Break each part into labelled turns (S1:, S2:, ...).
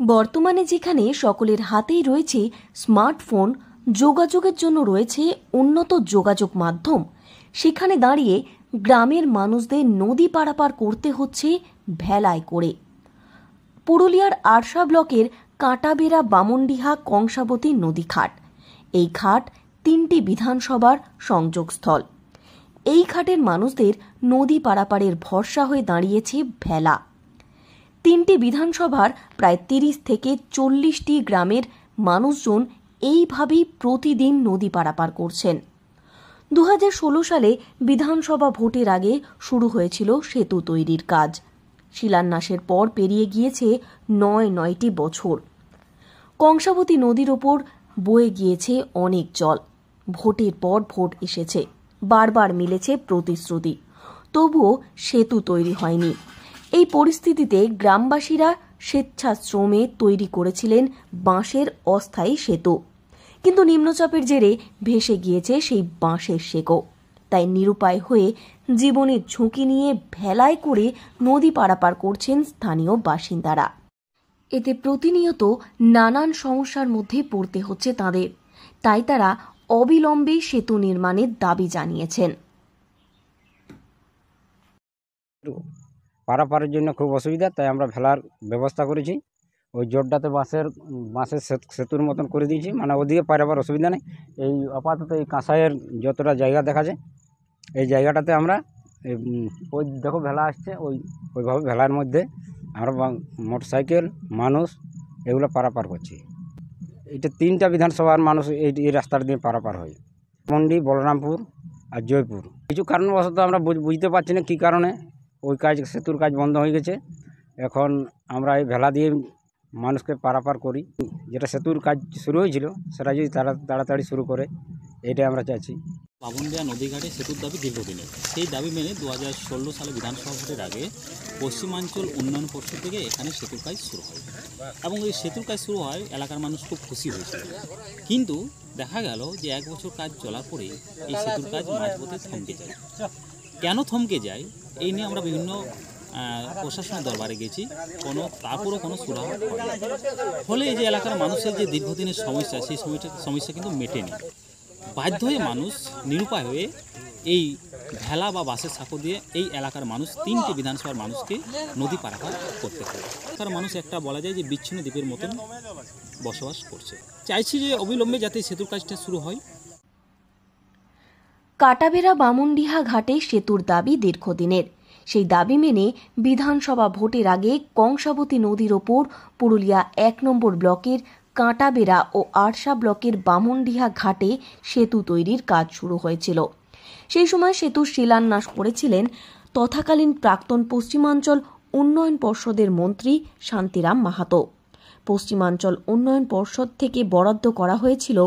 S1: বর্তমানে যেখানে সকলের হাতেই রয়েছে স্মার্টফোন, যোগাযোগের জন্য রয়েছে উন্নত যোগাযোগ মাধ্যম, সেখানে দাঁড়িয়ে গ্রামের মানুষদের নদী পারাপার করতে হচ্ছে ভেলায় করে। পুরুলিয়ার আরশা ব্লকের কাঁটাবেড়া বামনডিহা কংসাবতী নদী ঘাট। এই ঘাট 3টি বিধানসভার সংযোগস্থল। এই ঘাটের মানুষদের নদী পারাপারের ভরসা হয়ে দাঁড়িয়েছে ভেলা। 3টি বিধানসভার প্রায় 30 থেকে 40টি গ্রামের মানুষজন এইভাবেই প্রতিদিন নদী পারাপার করছেন। 2016 সালে বিধানসভা ভোটের আগে শুরু হয়েছিল সেতু তৈরির কাজ। শিলান্যাসের পর পেরিয়ে গিয়েছে 9টি বছর। কংসাবতী নদীর ওপর বয়ে গিয়েছে অনেক জল। ভোটের পর ভোট এসেছে, বারবার মিলেছে প্রতিশ্রুতি, তবুও সেতু তৈরি হয়নি। এই পরিস্থিতিতে গ্রামবাসীরা স্বেচ্ছাশ্রমে তৈরি করেছিলেন বাঁশের অস্থায়ী সেতু, কিন্তু নিম্নচাপের জেরে ভেসে গিয়েছে সেই বাঁশের শেকো। তাই নিরুপায় হয়ে জীবনের ঝুঁকি নিয়ে ভেলায় করে নদী পারাপার করছেন স্থানীয় বাসিন্দারা। এতে প্রতিনিয়ত নানান সমস্যার মধ্যে পড়তে হচ্ছে তাদের। তাই তারা অবিলম্বে সেতু নির্মাণের দাবি জানিয়েছেন।
S2: পারাপারের জন্য খুব অসুবিধা, তাই আমরা ভেলার ব্যবস্থা করেছি। ওই জোরটাতে বাঁশের সেতুর মতন করে দিয়েছি, মানে ওদিকে পারাবার অসুবিধা নেই। এই আপাতত এই কাঁসাইয়ের যতটা জায়গা দেখা যায়, এই জায়গাটাতে আমরা ওই দেখো ভেলা আসছে, ওইভাবে ভেলার মধ্যে আমরা মোটরসাইকেল, মানুষ এগুলো পারাপার করছি। এটা 3টা বিধানসভার মানুষ এই রাস্তার দিয়ে পারাপার হয়, মন্ডি, বলরামপুর আর জয়পুর। কিছু কারণবশত আমরা বুঝতে পারছি না কী কারণে ওই সেতুর কাজ বন্ধ হয়ে গেছে। এখন আমরা এই ভেলা দিয়ে মানুষকে পারাপার করি। যেটা সেতুর কাজ শুরু হয়েছিল সেটা যদি তাড়াতাড়ি শুরু করে, এটাই আমরা চাইছি।
S3: বামনডিহা নদীঘাটে সেতুর দাবি দীর্ঘদিনের। সেই দাবি মেনে 2016 সালে বিধানসভা ভোটের আগে পশ্চিমাঞ্চল উন্নয়ন পরিষদ থেকে এখানে সেতুর কাজ শুরু হয় এবং এই সেতুর কাজ শুরু হয় এলাকার মানুষ খুব খুশি হয়েছিল। কিন্তু দেখা গেল যে 1 বছর কাজ চলার পরে এই সেতুর কাজ মাঝপথে থমকে যায়। কেন থমকে যায় এই নিয়ে আমরা বিভিন্ন প্রশাসনের দরবারে গেছি, তারপরও কোনো সুরাহা হয়নি। ফলে এই যে এলাকার মানুষের যে দীর্ঘদিনের সমস্যা, সেই সমস্যা কিন্তু মেটেনি। বাধ্য হয়ে মানুষ নিরুপায় হয়ে এই ভেলা বা বাসের সাঁকো দিয়ে এই এলাকার মানুষ 3টি বিধানসভার মানুষকে নদী পারাপার করতে হয়। এলাকার মানুষ একটা বলা যায় যে বিচ্ছিন্ন দ্বীপের মতন বসবাস করছে। চাইছি যে অবিলম্বে যাতে সেতুর কাজটা শুরু হয়।
S1: কাঁটাবেড়া বামনডিহা ঘাটে সেতুর দাবি দীর্ঘদিনের। সেই দাবি মেনে বিধানসভা ভোটের আগে কংসাবতী নদীর ওপর পুরুলিয়া 1 নম্বর ব্লকের কাঁটাবেড়া ও আরশা ব্লকের বামনডিহা ঘাটে সেতু তৈরির কাজ শুরু হয়েছিল। সেই সময় সেতুর শিলান্যাস করেছিলেন তথাকালীন প্রাক্তন পশ্চিমাঞ্চল উন্নয়ন পর্ষদের মন্ত্রী শান্তিরাম মাহাতো। পশ্চিমাঞ্চল উন্নয়ন পর্ষদ থেকে বরাদ্দ করা হয়েছিল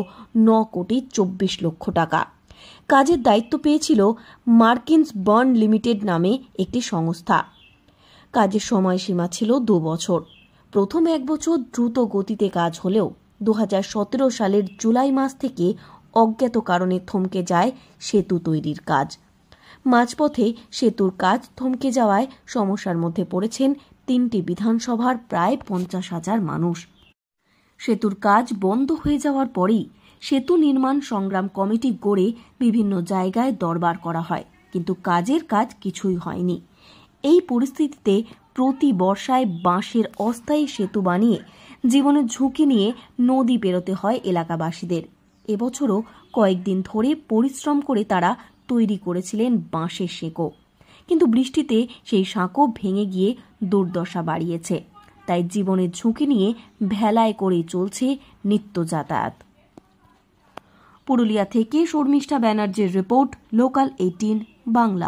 S1: 9,24 লক্ষ টাকা। কাজের দায়িত্ব পেয়েছিল মার্কিনস বার্ন লিমিটেড নামে একটি সংস্থা। কাজের সময়সীমা ছিল 2 বছর। প্রথম 1 বছর দ্রুত গতিতে কাজ হলেও 2017 সালের জুলাই মাস থেকে অজ্ঞাত কারণে থমকে যায় সেতু তৈরির কাজ। মাঝপথে সেতুর কাজ থমকে যাওয়ায় সমস্যার মধ্যে পড়েছেন 3টি বিধানসভার প্রায় 50,000 মানুষ। সেতুর কাজ বন্ধ হয়ে যাওয়ার পরেই সেতু নির্মাণ সংগ্রাম কমিটি গড়ে বিভিন্ন জায়গায় দরবার করা হয়, কিন্তু কাজের কাজ কিছুই হয়নি। এই পরিস্থিতিতে প্রতি বর্ষায় বাঁশের অস্থায়ী সেতু বানিয়ে জীবনের ঝুঁকি নিয়ে নদী পেরোতে হয় এলাকাবাসীদের। এবছরও কয়েকদিন ধরে পরিশ্রম করে তারা তৈরি করেছিলেন বাঁশের শেকো, কিন্তু বৃষ্টিতে সেই সাঁকো ভেঙে গিয়ে দুর্দশা বাড়িয়েছে। তাই জীবনের ঝুঁকি নিয়ে ভেলায় করেই চলছে নিত্য যাতায়াত। পুরুলিয়া থেকে শর্মিষ্ঠা ব্যানার্জির রিপোর্ট, লোকাল 18 বাংলা।